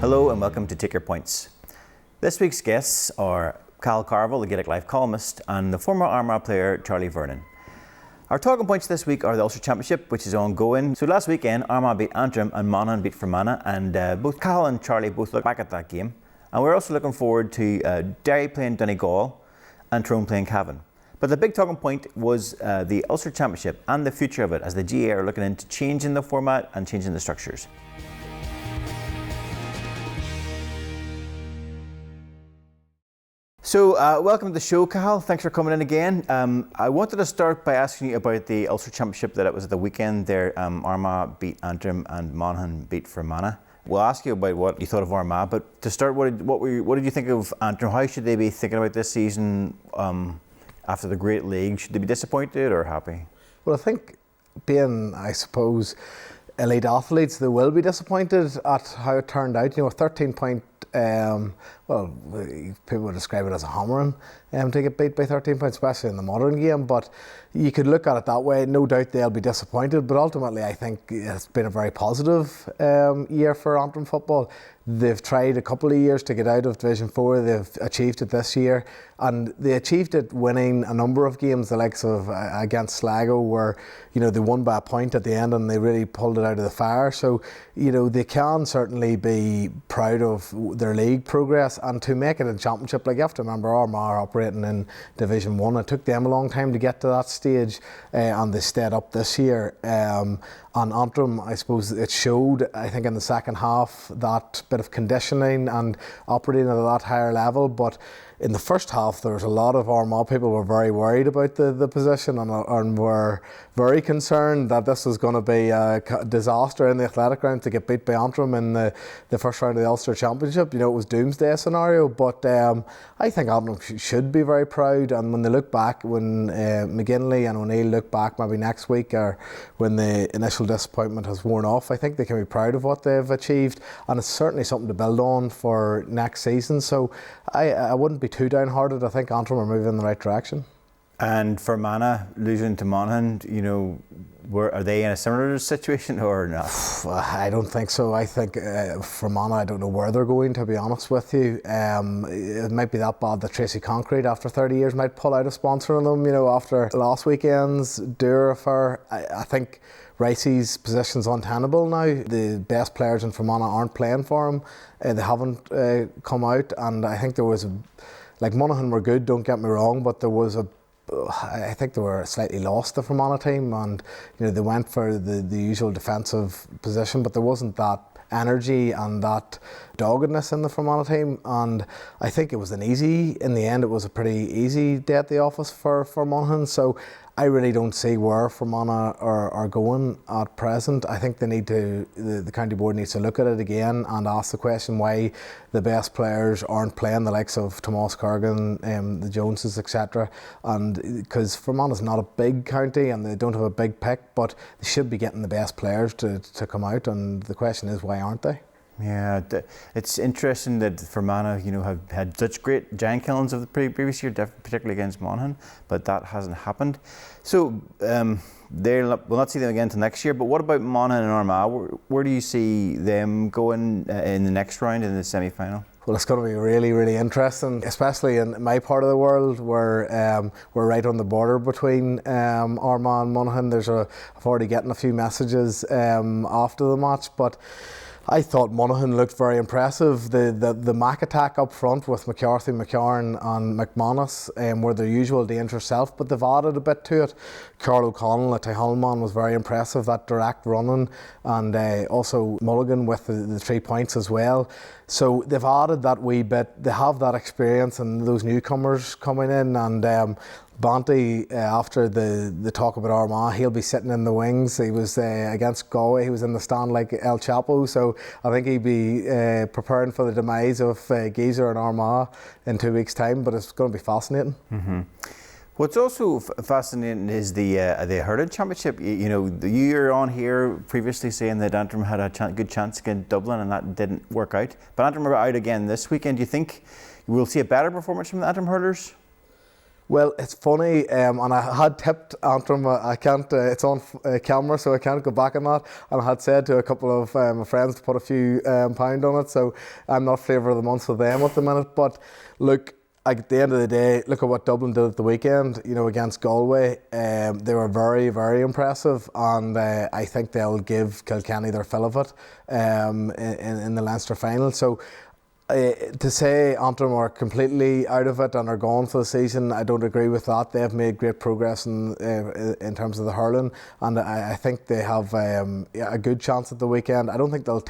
Hello and welcome to Take Your Points. This week's guests are Cahal Carvill, the Gaelic Life columnist, and the former Armagh player Charlie Vernon. Our talking points this week are the Ulster Championship, which is ongoing. So last weekend, Armagh beat Antrim and Monaghan beat Fermanagh, and both Cahal and Charlie both look back at that game. And we're also looking forward to Derry playing Donegal and Tyrone playing Cavan. But the big talking point was the Ulster Championship and the future of it, as the GAA are looking into changing the format and changing the structures. So, welcome to the show, Cahal. Thanks for coming in again. I wanted to start by asking you about the Ulster Championship that it was at the weekend there. Armagh beat Antrim and Monaghan beat Fermanagh. We'll ask you about what you thought of Armagh, but to start, what did you think of Antrim? How should they be thinking about this season after the Great League? Should they be disappointed or happy? Well, I think being, I suppose, elite athletes, they will be disappointed at how it turned out. You know, a 13-point, well, people would describe it as a hammering to get beat by 13 points, especially in the modern game. But you could look at it that way. No doubt they'll be disappointed, but ultimately I think it's been a very positive year for Antrim football. They've tried a couple of years to get out of Division 4. They've achieved it this year, and they achieved it winning a number of games, the likes of against Sligo, where, you know, they won by a point at the end and they really pulled it out of the fire. So, you know, they can certainly be proud of their league progress, and to make it in Championship, like, you have to remember Armagh are operating in Division 1. It took them a long time to get to that stage, and they stayed up this year. And Antrim, I suppose it showed, I think, in the second half, that bit of conditioning and operating at that higher level. But in the first half, there was a lot of Armagh people were very worried about the position and were very concerned that this was going to be a disaster in the athletic ground to get beat by Antrim in the first round of the Ulster Championship. You know, it was doomsday scenario. But I think Antrim should be very proud. And when they look back, when McGinley and O'Neill look back maybe next week, or when the initial disappointment has worn off, I think they can be proud of what they've achieved, and it's certainly something to build on for next season. So I wouldn't be too downhearted. I think Antrim are moving in the right direction. And Fermanagh losing to Monaghan, you know, are they in a similar situation or not? I don't think so. I think Fermanagh, I don't know where they're going, to be honest with you. It might be that bad that Tracy Concrete, after 30 years, might pull out a sponsor on them, you know, after last weekend's Dour affair. I think Ricey's position's untenable now. The best players in Fermanagh aren't playing for him. They haven't come out, and I think there was like, Monaghan were good, don't get me wrong, but there was I think they were slightly lost, the Fermanagh team, and, you know, they went for the usual defensive position, but there wasn't that energy and that doggedness in the Fermanagh team. And I think it was in the end, it was a pretty easy day at the office for Monaghan. So I really don't see where Fermanagh are going at present. I think the county board needs to look at it again and ask the question why the best players aren't playing, the likes of Tomas Corrigan, the Joneses, etc. And because Fermanagh's not a big county and they don't have a big pick, but they should be getting the best players to come out, and the question is, why aren't they? Yeah, it's interesting that Fermanagh, you know, have had such great giant killings of the previous year, particularly against Monaghan, but that hasn't happened. So we'll not see them again until next year. But what about Monaghan and Armagh? Where do you see them going in the next round, in the semi-final? Well, it's going to be really, really interesting, especially in my part of the world, where we're right on the border between Armagh and Monaghan. I've already gotten a few messages after the match, but I thought Monaghan looked very impressive. The Mac attack up front with McCarthy, McCarn and McManus were their usual dangerous self, but they've added a bit to it. Carl O'Connell at Tyhalman was very impressive, that direct running, and also Mulligan with the 3 points as well. So they've added that wee bit. They have that experience and those newcomers coming in, and Banty, after the talk about Armagh, he'll be sitting in the wings. He was against Galway, he was in the stand like El Chapo, so I think he'd be preparing for the demise of Geezer and Armagh in 2 weeks' time, but it's going to be fascinating. Mm-hmm. What's also fascinating is the Hurling Championship. You know, you were on here previously saying that Antrim had a good chance against Dublin and that didn't work out, but Antrim are out again this weekend. Do you think we'll see a better performance from the Antrim hurlers? Well, it's funny, and I had tipped Antrim. I can't. It's on camera, so I can't go back on that. And I had said to a couple of my friends to put a few pound on it. So I'm not flavour of the month with them at the minute. But look, at the end of the day, look at what Dublin did at the weekend. You know, against Galway, they were very, very impressive, and I think they'll give Kilkenny their fill of it in the Leinster final. So. To say Antrim are completely out of it and are gone for the season, I don't agree with that. They've made great progress in terms of the hurling, and I think they have a good chance at the weekend. I don't think they'll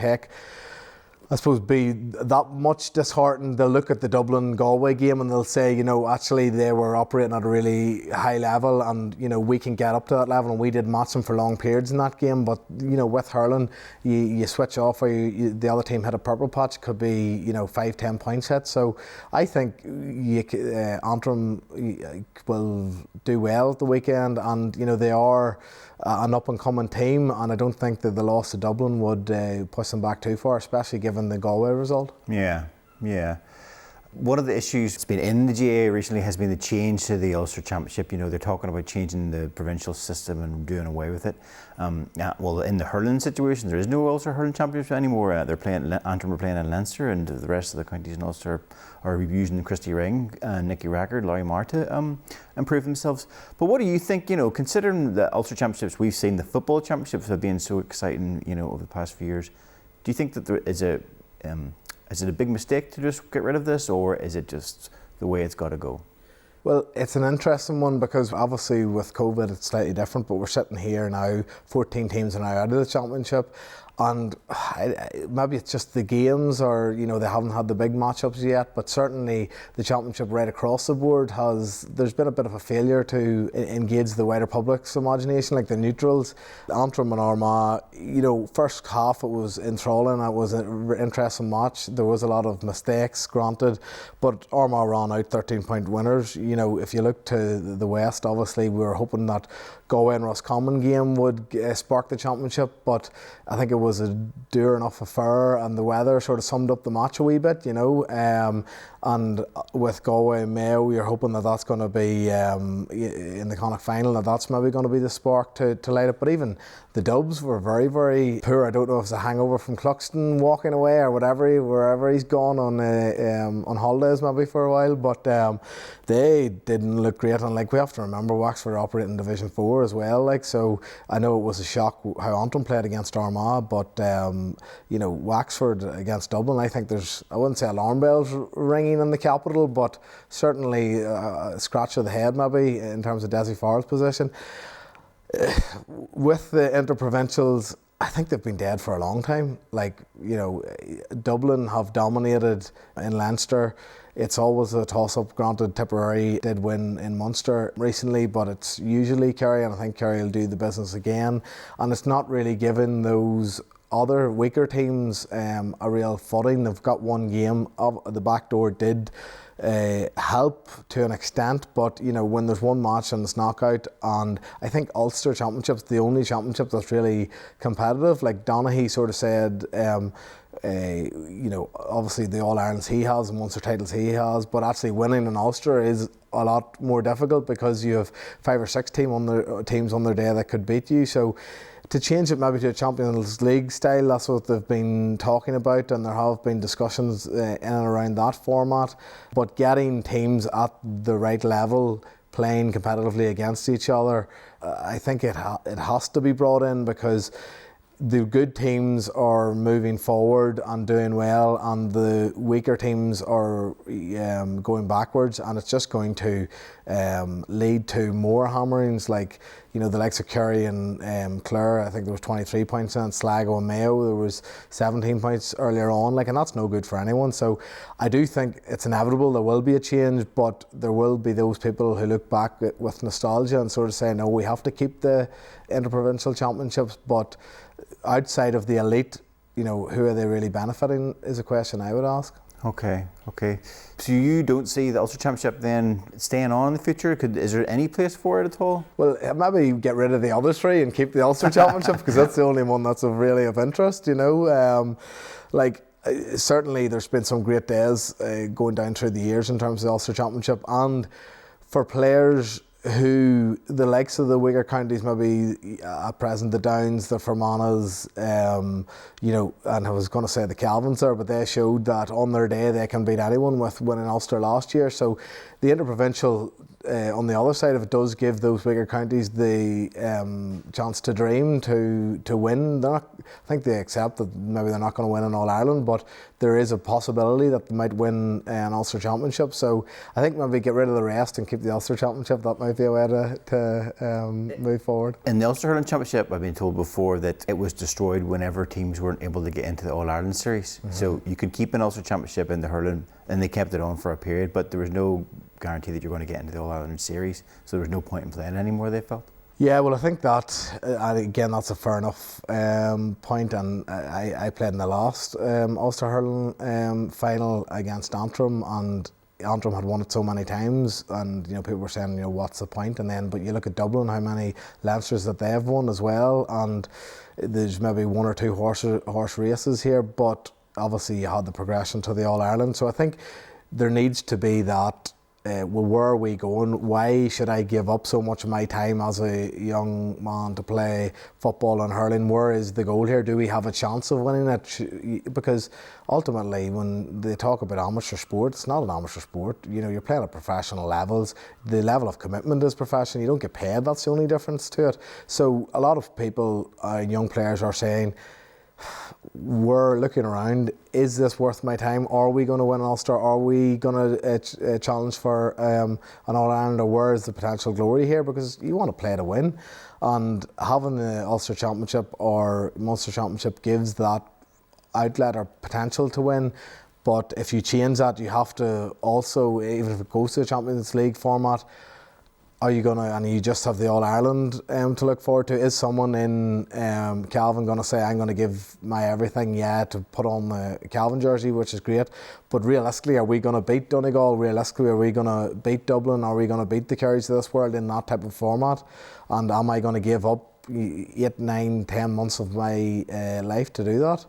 be that much disheartened. They'll look at the Dublin-Galway game and they'll say, you know, actually they were operating at a really high level, and, you know, we can get up to that level, and we did match them for long periods in that game. But, you know, with hurling, you switch off, or the other team hit a purple patch, it could be, you know, 5-10 points hit. So I think Antrim will do well at the weekend, and, you know, they are an up-and-coming team, and I don't think that the loss to Dublin would push them back too far, especially given the Galway result. Yeah. One of the issues that's been in the GAA recently has been the change to the Ulster Championship. You know, they're talking about changing the provincial system and doing away with it. Well, in the hurling situation, there is no Ulster Hurling Championship anymore. Antrim are playing in Leinster, and the rest of the counties in Ulster are using Christy Ring, Nicky Rackard, Laurie Marr to improve themselves. But what do you think, you know, considering the Ulster Championships we've seen, the football championships have been so exciting, you know, over the past few years, do you think that there is is it a big mistake to just get rid of this, or is it just the way it's got to go? Well, it's an interesting one, because obviously with COVID it's slightly different, but we're sitting here now, 14 teams are now out of the championship, and maybe it's just the games, or, you know, they haven't had the big matchups yet, but certainly the championship right across the board there's been a bit of a failure to engage the wider public's imagination, like the neutrals. Antrim and Armagh, you know, first half it was enthralling, it was an interesting match, there was a lot of mistakes, granted, but Armagh ran out 13-point winners. You know, if you look to the West, obviously we were hoping that Galway and Roscommon game would spark the championship, but I think it was a dour enough affair, and the weather sort of summed up the match a wee bit, you know. And with Galway and Mayo, you're hoping that that's going to be in the Connacht final, that's maybe going to be the spark to light it. But even the Dubs were very, very poor. I don't know if it's a hangover from Cluxton walking away or whatever, wherever he's gone on holidays maybe for a while. But they didn't look great, and like we have to remember, Wexford operating in Division 4 as well. Like, so I know it was a shock how Antrim played against Armagh, but you know, Wexford against Dublin, I think I wouldn't say alarm bells ringing in the capital, but certainly a scratch of the head maybe in terms of Desi Farrell's position. With the interprovincials, I think they've been dead for a long time. Like, you know, Dublin have dominated in Leinster. It's always a toss-up. Granted, Tipperary did win in Munster recently, but it's usually Kerry, and I think Kerry will do the business again. And it's not really given those other weaker teams a real footing. They've got one game. The back door did help to an extent, but, you know, when there's one match and it's knockout, and I think Ulster Championship's the only championship that's really competitive. Like Donaghy sort of said, you know, obviously the All-Irelands he has and Munster titles he has, but actually winning in Ulster is a lot more difficult, because you have 5 or 6 teams on their day that could beat you. So to change it maybe to a Champions League style, that's what they've been talking about, and there have been discussions in and around that format. But getting teams at the right level playing competitively against each other, I think it has to be brought in, because the good teams are moving forward and doing well, and the weaker teams are going backwards, and it's just going to lead to more hammerings. Like, you know, the likes of Kerry and Clare, I think there was 23 points in it. Sligo and Mayo, there was 17 points earlier on, like, and that's no good for anyone. So I do think it's inevitable there will be a change, but there will be those people who look back with nostalgia and sort of say, no, we have to keep the interprovincial championships, but outside of the elite, you know, who are they really benefiting is a question I would ask. Okay. So you don't see the Ulster Championship then staying on in the future? Is there any place for it at all? Well, maybe get rid of the other 3 and keep the Ulster Championship, because that's the only one that's really of interest, you know. Certainly there's been some great days going down through the years in terms of the Ulster Championship, and for players who the likes of the weaker counties, maybe at present the Downs, the Fermanagh, and I was going to say the Calvins there, but they showed that on their day they can beat anyone with winning Ulster last year. So the interprovincial, on the other side of it, does give those bigger counties the chance to dream, to win. I think they accept that maybe they're not going to win in All Ireland, but there is a possibility that they might win an Ulster Championship. So I think maybe get rid of the rest and keep the Ulster Championship. That might be a way to move forward. In the Ulster Hurling Championship, I've been told before that it was destroyed whenever teams weren't able to get into the All Ireland series. So you could keep an Ulster Championship in the hurling, and they kept it on for a period, but there was no guarantee that you're going to get into the All Ireland series, so there was no point in playing anymore, they felt. Yeah, well, I think that, again, that's a fair enough point, and I played in the last Ulster Hurling final against Antrim, and Antrim had won it so many times, and people were saying, what's the point? And then, but you look at Dublin, how many Leinsters that they've won as well, and there's maybe one or two horse races here, but obviously you had the progression to the All Ireland. So I think there needs to be that. Well, where are we going? Why should I give up so much of my time as a young man to play football and hurling? Where is the goal here? Do we have a chance of winning it? Because ultimately, when they talk about amateur sport, it's not an amateur sport. You're playing at professional levels. The level of commitment is professional. You don't get paid. That's the only difference to it. So a lot of people, young players, are saying, we're looking around, is this worth my time? Are we going to win an Ulster? Are we going to challenge for an All Ireland? Or where is the potential glory here? Because you want to play to win, and having the Ulster Championship or Munster Championship gives that outlet or potential to win. But if you change that, you have to also, even if it goes to the Champions League format, are you gonna, and you just have the All Ireland to look forward to? Is someone in Calvin going to say, I'm going to give my everything, to put on the Calvin jersey, which is great, but realistically, are we going to beat Donegal? Realistically, are we going to beat Dublin? Are we going to beat the Kerrys of this world in that type of format? And am I going to give up 8, 9, 10 months of my life to do that?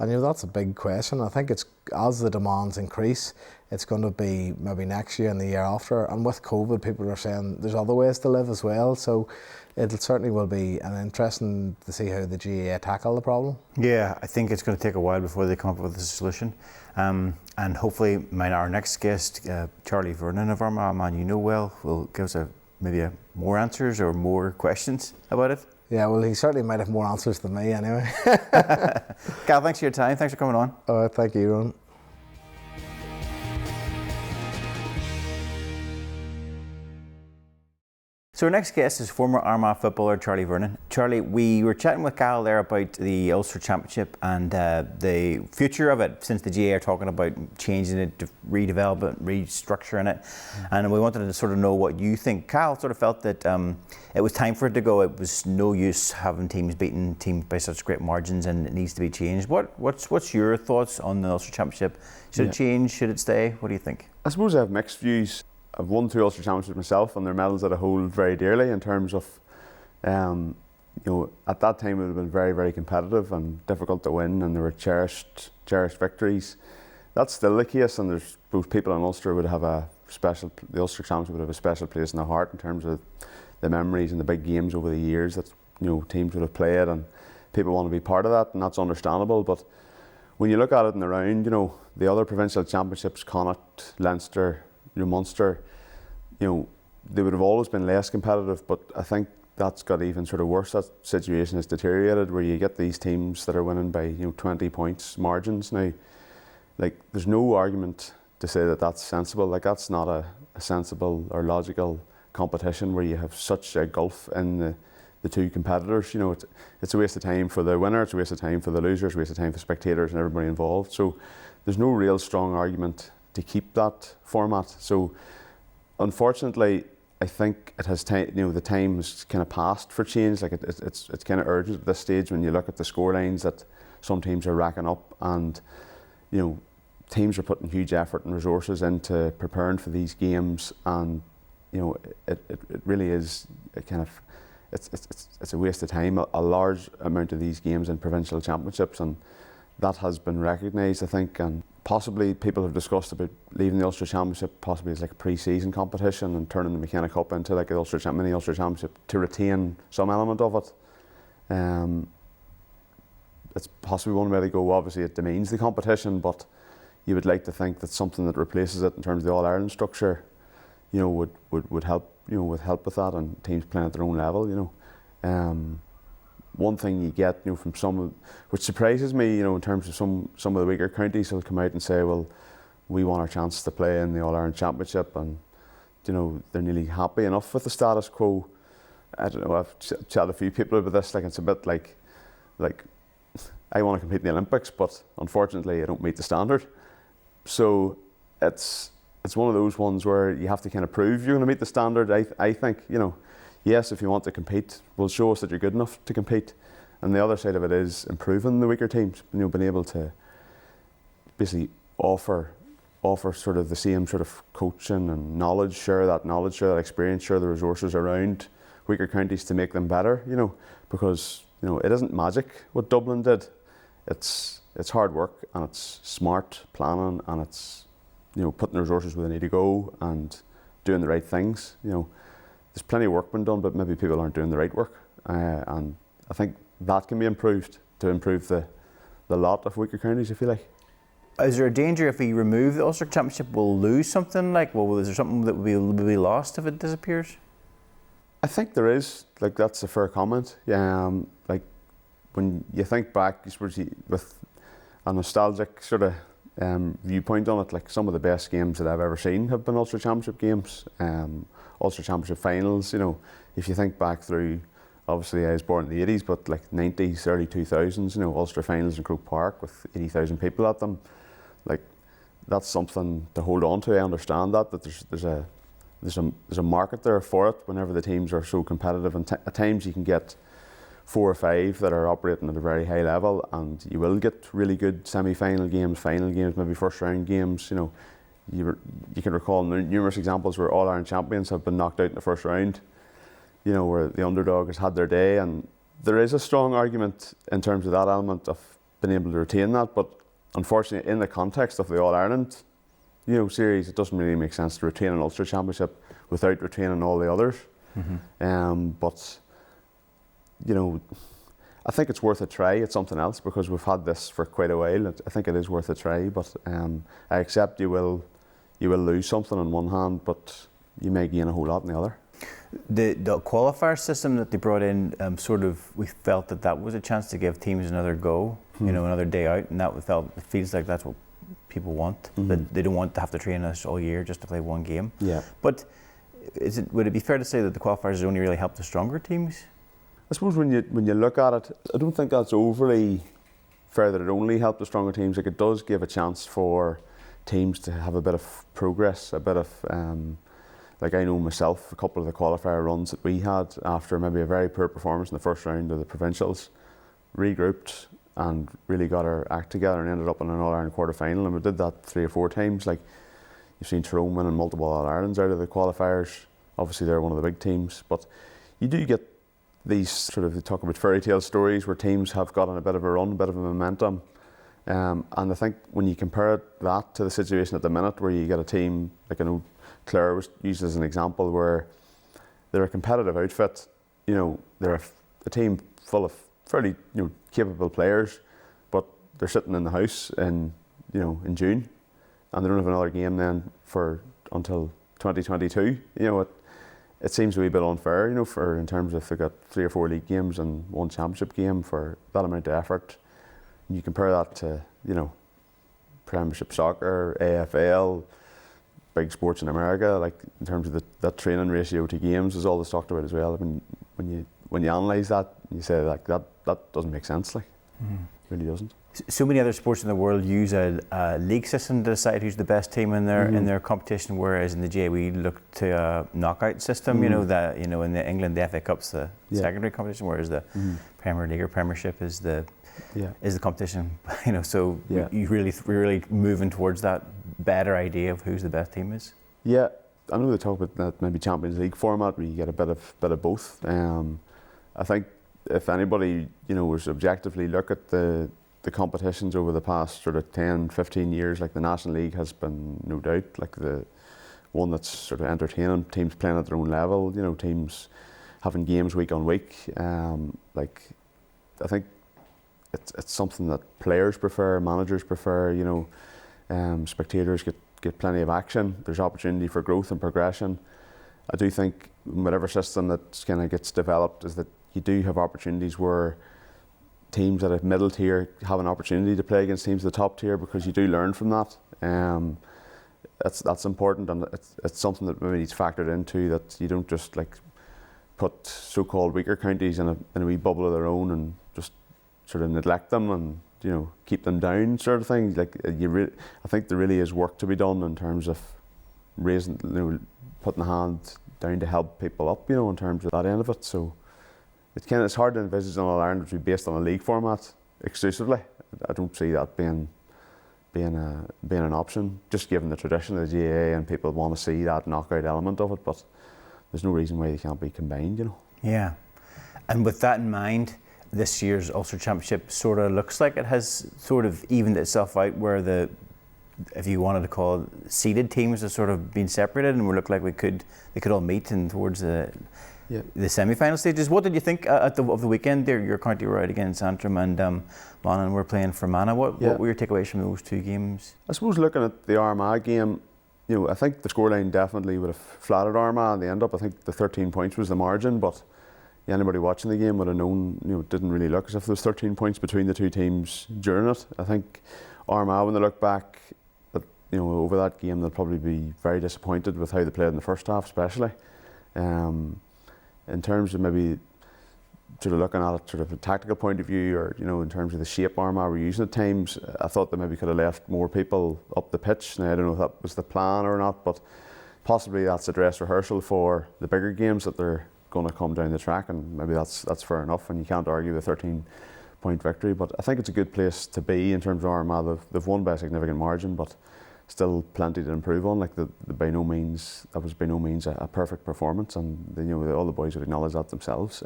And that's a big question. I think it's, as the demands increase, it's going to be maybe next year and the year after. And with COVID, people are saying there's other ways to live as well. So it certainly will be an interesting to see how the GAA tackle the problem. Yeah, I think it's going to take a while before they come up with a solution. And hopefully our next guest, Charlie Vernon of Armagh, a man you know well, will give us maybe more answers or more questions about it. Yeah, well, he certainly might have more answers than me anyway. Cal, thanks for your time. Thanks for coming on. All right, thank you, Ronan. So our next guest is former Armagh footballer Charlie Vernon. Charlie, we were chatting with Cahal there about the Ulster Championship and the future of it, since the GAA are talking about changing it, to redevelop it, restructuring it. And we wanted to sort of know what you think. Cahal sort of felt that it was time for it to go. It was no use having teams beating teams by such great margins, and it needs to be changed. What's your thoughts on the Ulster Championship? Should it change? Should it stay? What do you think? I suppose I have mixed views. I've won 2 Ulster Championships myself, and they're medals that I hold very dearly in terms of, at that time it would have been very, very competitive and difficult to win, and there were cherished victories. That's still the case, and there's both people in Ulster would have the Ulster Championship would have a special place in their heart in terms of the memories and the big games over the years that teams would have played, and people want to be part of that, and that's understandable. But when you look at it in the round, the other provincial championships, Connacht, Leinster, Munster, they would have always been less competitive, but I think that's got even sort of worse. That situation has deteriorated, where you get these teams that are winning by 20 points margins now. Like, there's no argument to say that that's sensible. Like, that's not a sensible or logical competition where you have such a gulf in the two competitors. It's a waste of time for the winner, it's a waste of time for the loser, it's a waste of time for spectators and everybody involved. So there's no real strong argument to keep that format. So unfortunately, I think it has time. The time has kind of passed for change. Like it's kind of urgent at this stage when you look at the score lines that some teams are racking up, and teams are putting huge effort and resources into preparing for these games, and it really is it's a waste of time. A large amount of these games in provincial championships, and that has been recognised, I think, and possibly people have discussed about leaving the Ulster Championship possibly as like a pre-season competition and turning the McKenna Cup into like an mini Ulster Championship to retain some element of it. It's possibly one way to go. Obviously, it demeans the competition, but you would like to think that something that replaces it in terms of the All Ireland structure, would help. Would help with that, and teams playing at their own level. One thing you get, from some, which surprises me, in terms of some of the weaker counties will come out and say, well, we want our chance to play in the All Ireland Championship, and they're nearly happy enough with the status quo. I don't know. I've chatted to a few people about this. Like, it's a bit like I want to compete in the Olympics, but unfortunately, I don't meet the standard. So it's one of those ones where you have to kind of prove you're going to meet the standard. I think, yes, if you want to compete, well, show us that you're good enough to compete. And the other side of it is improving the weaker teams. Being able to basically offer sort of the same sort of coaching and knowledge, share that experience, share the resources around weaker counties to make them better. Because it isn't magic what Dublin did. It's hard work, and it's smart planning, and it's putting the resources where they need to go and doing the right things. There's plenty of work being done, but maybe people aren't doing the right work, and I think that can be improved to improve the lot of weaker counties, if you like. Is there a danger if we remove the Ulster Championship, we'll lose something? Is there something that will be lost if it disappears? I think there is. That's a fair comment. When you think back, with a nostalgic sort of viewpoint on it, some of the best games that I've ever seen have been Ulster Championship games, Ulster Championship finals. If you think back through, obviously I was born in the 80s, but 90s, early 2000s, Ulster finals in Croke Park with 80,000 people at them, that's something to hold on to. I understand that there's a market there for it whenever the teams are so competitive, and at times you can get 4 or 5 that are operating at a very high level, and you will get really good semi-final games, final games, maybe first round games. You can recall numerous examples where All Ireland champions have been knocked out in the first round, where the underdog has had their day, and there is a strong argument in terms of that element of being able to retain that, but unfortunately in the context of the All Ireland series, it doesn't really make sense to retain an Ulster Championship without retaining all the others. But I think it's worth a try at something else, because we've had this for quite a while. I think it is worth a try, but I accept you will lose something on one hand, but you may gain a whole lot on the other. The qualifier system that they brought in, we felt that was a chance to give teams another go, another day out, and it feels like that's what people want. That they don't want to have to train us all year just to play one game. Yeah. But would it be fair to say that the qualifiers only really help the stronger teams? I suppose when you look at it, I don't think that's overly fair that it only helped the stronger teams. It does give a chance for teams to have a bit of progress, a bit of I know myself, a couple of the qualifier runs that we had after maybe a very poor performance in the first round of the provincials, regrouped and really got our act together and ended up in an All Ireland quarter final, and we did that 3 or 4 times. You've seen Tyrone winning multiple All Irelands out of the qualifiers. Obviously they're one of the big teams, but you do get these they talk about fairy tale stories where teams have gotten a bit of a run, a bit of a momentum. And I think when you compare that to the situation at the minute, where you get a team, I know Clare was used as an example, where they're a competitive outfit, they're a team full of fairly capable players, but they're sitting in the house in June, and they don't have another game then until 2022. It seems a wee bit unfair, in terms of they got 3 or 4 league games and 1 championship game for that amount of effort. And you compare that to, Premiership soccer, AFL, big sports in America, in terms of that training ratio to games is always talked about as well. When you analyse that, you say that doesn't make sense. It really doesn't. So many other sports in the world use a league system to decide who's the best team in their competition, whereas in the GAA we look to a knockout system. In the England the FA Cup's the secondary competition, whereas the Premier League or Premiership is the competition. We're really moving towards that better idea of who's the best team is. Yeah, I know they talk about that maybe Champions League format where you get a bit of both. I think if anybody was objectively look at the the competitions over the past sort of 10, 15 years, like the National League has been no doubt like the one that's sort of entertaining, teams playing at their own level, you know, teams having games week on week. Like I think it's something that players prefer, managers prefer, you know, spectators get plenty of action, there's opportunity for growth and progression. I do think whatever system that kind of gets developed is that you do have opportunities where teams at a middle tier have an opportunity to play against teams at the top tier, because you do learn from that. That's important, and it's something that maybe needs factored into, that you don't just like put so-called weaker counties in a wee bubble of their own and just sort of neglect them and, you know, keep them down, sort of thing. Like I think there really is work to be done in terms of raising, you know, putting a hand down to help people up, you know, in terms of that end of it. So it's hard to envisage an All-Ireland to be based on a league format exclusively. I don't see that being an option, just given the tradition of the GAA, and people want to see that knockout element of it. But there's no reason why they can't be combined, you know. Yeah, and with that in mind, this year's Ulster Championship sort of looks like it has sort of evened itself out, where the, if you wanted to call it, seeded teams have sort of been separated, and we look like they could all meet in towards the semi-final stages. What did you think of the weekend there? Your county were out against Antrim, and Monaghan were playing for Mana. What were your takeaways from those two games? I suppose looking at the Armagh game, you know, I think the scoreline definitely would have flattered Armagh in the end up. I think the 13 points was the margin, but anybody watching the game would have known, you know, it didn't really look as if there was 13 points between the two teams during it. I think Armagh, when they look back at, you know, over that game, they'll probably be very disappointed with how they played in the first half, especially. In terms of maybe sort of looking at it sort of a tactical point of view, or, you know, in terms of the shape Armagh were using at times, I thought they maybe could have left more people up the pitch. Now, I don't know if that was the plan or not, but possibly that's a dress rehearsal for the bigger games that they're going to come down the track, and maybe that's fair enough, and you can't argue with a 13-point victory. But I think it's a good place to be in terms of Armagh. They've won by a significant margin, but still plenty to improve on. Like that was by no means a perfect performance, and you know, all the boys would acknowledge that themselves.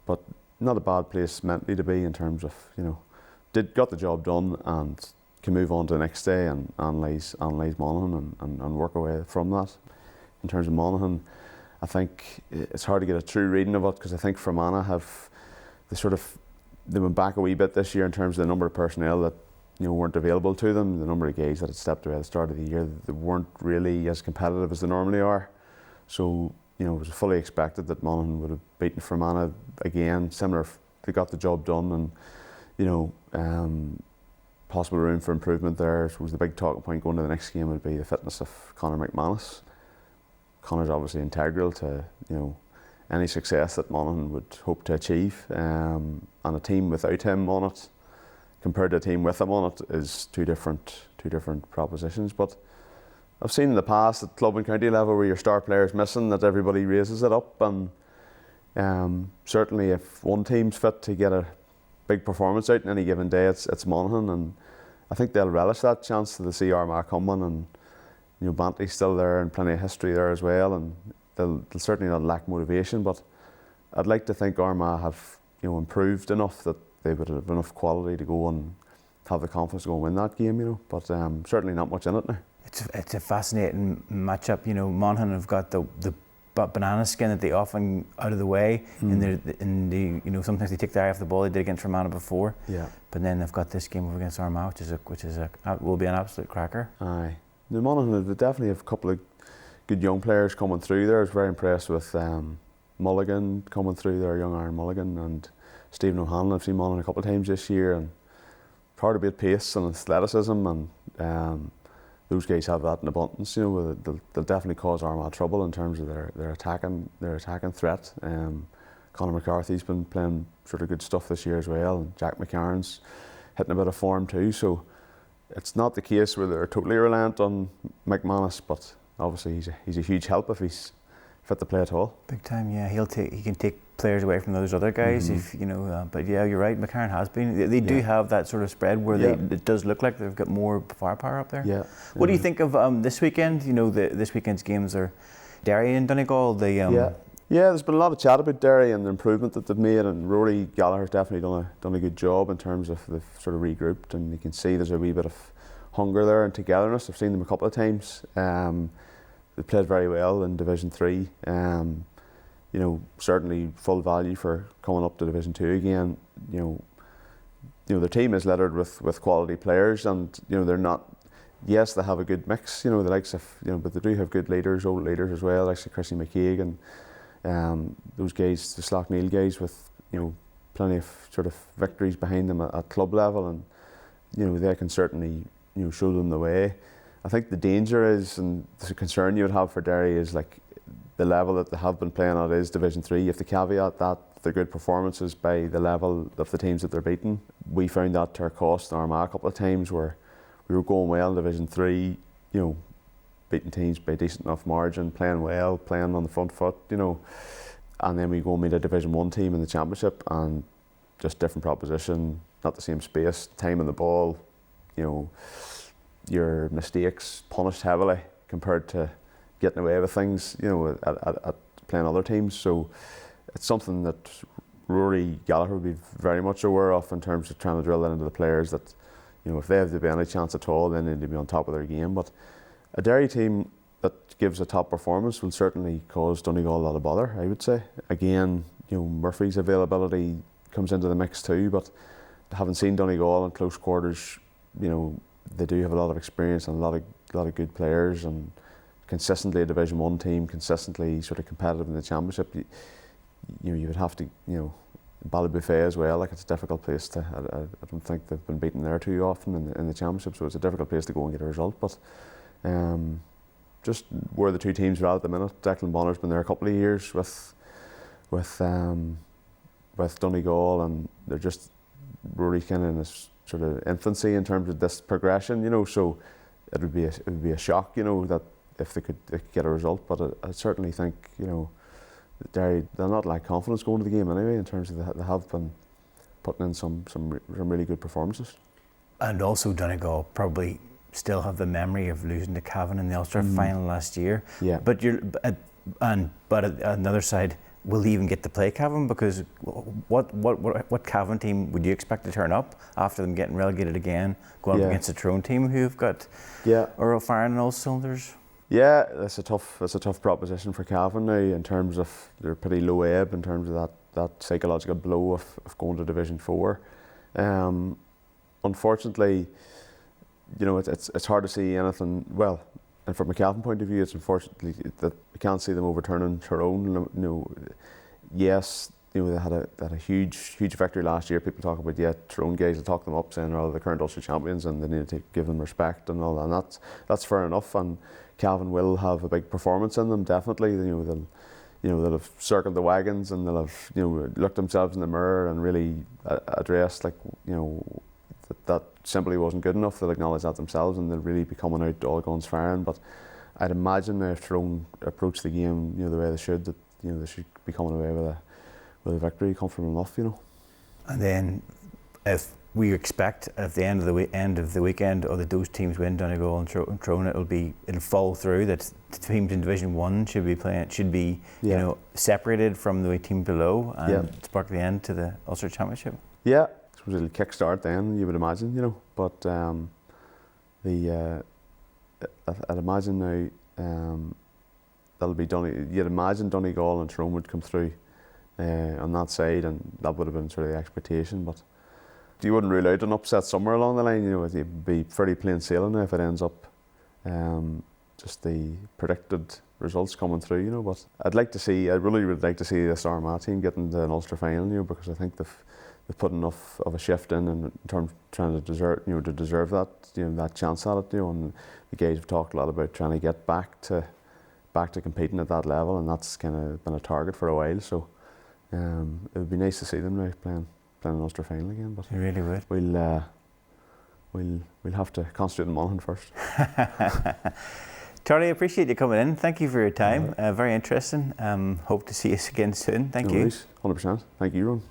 But not a bad place mentally to be in terms of, you know, got the job done and can move on to the next day and analyse Monaghan and work away from that. In terms of Monaghan, I think it's hard to get a true reading of it, because I think Fermanagh they went back a wee bit this year in terms of the number of personnel that, you know, weren't available to them. The number of guys that had stepped away at the start of the year, they weren't really as competitive as they normally are. So, you know, it was fully expected that Monaghan would have beaten Fermanagh again. Similar, they got the job done, and, you know, possible room for improvement there. I suppose the big talking point going to the next game would be the fitness of Conor McManus. Conor's obviously integral to, you know, any success that Monaghan would hope to achieve, and a team without him on it compared to a team with him on it is two different propositions. But I've seen in the past at club and county level where your star player's missing, that everybody raises it up, and certainly if one team's fit to get a big performance out in any given day, it's Monaghan, and I think they'll relish that chance to see Armagh coming, and, you know, Bantley's still there and plenty of history there as well, and they'll certainly not lack motivation. But I'd like to think Armagh have, you know, improved enough that they would have enough quality to go and have the confidence to go and win that game, you know. But certainly not much in it now. It's a fascinating matchup. You know, Monaghan have got the banana skin that they often out of the way, in the you know, sometimes they take their eye off the ball. They did against Fermanagh before, but then they've got this game over against Armagh, which will be an absolute cracker. Aye, the Monaghan, they definitely have a couple of good young players coming through there. I was very impressed with Mulligan coming through there, young Aaron Mulligan, and Stephen O'Hanlon. I've seen Monaghan a couple of times this year, and hard to beat pace and athleticism, and those guys have that in abundance. You know, they'll definitely cause Armagh trouble in terms of their attacking threat. Conor McCarthy's been playing sort of good stuff this year as well, and Jack McCarran's hitting a bit of form too. So it's not the case where they're totally reliant on McManus, but obviously he's a huge help if he's fit to play at all. Big time, yeah. He can take players away from those other guys, if you know. But yeah, you're right. McCarran has been. They do have that sort of spread where it does look like they've got more firepower up there. Yeah. What do you think of this weekend? You know, this weekend's games are Derry and Donegal. Yeah, there's been a lot of chat about Derry and the improvement that they've made, and Rory Gallagher's definitely done a good job in terms of they've sort of regrouped, and you can see there's a wee bit of hunger there and togetherness. I've seen them a couple of times. They played very well in Division 3. Certainly full value for coming up to Division 2 again. Their team is littered with quality players, and they're not. Yes, they have a good mix. The likes of but they do have good leaders, old leaders as well, like Chrissy McCaig and those guys, the Slaughtneil guys, with plenty of sort of victories behind them at club level, and they can certainly show them the way. I think the danger is, and the concern you would have for Derry is like the level that they have been playing at is Division 3. You have to caveat that they're good performances by the level of the teams that they're beating. We found that to our cost in Armagh a couple of times where we were going well in Division 3, beating teams by a decent enough margin, playing well, playing on the front foot, and then we go and meet a Division 1 team in the Championship and just different proposition, not the same space, time on the ball, your mistakes punished heavily compared to getting away with things, at playing other teams. So it's something that Rory Gallagher would be very much aware of in terms of trying to drill that into the players that, if they have to be any chance at all, then they need to be on top of their game. But a Derry team that gives a top performance will certainly cause Donegal a lot of bother, I would say. Again, Murphy's availability comes into the mix too, but having seen Donegal in close quarters, they do have a lot of experience and a lot of good players, and consistently a Division 1 team, consistently sort of competitive in the Championship. You would have to, Ballybuffet as well, like it's a difficult place to, I don't think they've been beaten there too often in the Championship, so it's a difficult place to go and get a result. But just where the two teams are at the minute, Declan Bonner's been there a couple of years with Donegal, and they're just really kind of in this sort of infancy in terms of this progression, so it would be a shock, that if they could get a result. But I certainly think, they'll not lack confidence going to the game anyway, in terms of they have been putting in some really good performances. And also Donegal probably still have the memory of losing to Cavan in the Ulster final last year. Yeah. But on the other side, will they even get to play Cavan? Because what Cavan team would you expect to turn up after them getting relegated again, going up against a Tyrone team who've got Earl firing on all cylinders? Yeah, that's a tough proposition for Cavan now, in terms of they're pretty low ebb in terms of that psychological blow of going to Division 4. Unfortunately, it's hard to see anything. Well, and from a Cavan point of view, it's unfortunately that we can't see them overturning Tyrone. Yes, they had a huge victory last year. People talk about Tyrone guys will talk them up, saying they're the current Ulster champions and they need to give them respect and all that. And that's fair enough. And Cavan will have a big performance in them, definitely. They'll have circled the wagons, and they'll have looked themselves in the mirror and really addressed that simply wasn't good enough. They'll acknowledge that themselves, and they'll really be coming out all guns firing. But I'd imagine if Tyrone approach the game the way they should, that they should be coming away with a victory comfortable enough. And then if we expect at the end of the weekend, or that those teams win, Donegal and Tyrone, it'll fall through that the teams in Division 1 should be separated from the team below, and spark the end to the Ulster Championship. Yeah, I suppose it'll kick-start then, you would imagine, but I'd imagine now that'll be you'd imagine Donegal and Tyrone would come through on that side, and that would have been sort of the expectation. But you wouldn't rule out an upset somewhere along the line. It'd be pretty plain sailing if it ends up just the predicted results coming through. But I really would like to see this Armagh team getting to an Ulster final, because I think they've put enough of a shift in terms of trying to deserve that that chance at it. And the guys have talked a lot about trying to get back to competing at that level, and that's kind of been a target for a while. So it would be nice to see them now playing an Ulster final again. But you really would. We'll have to concentrate on Monaghan first. Charlie, I appreciate you coming in. Thank you for your time. Very interesting. Hope to see you again soon. Thank you. 100%. Thank you, Ron.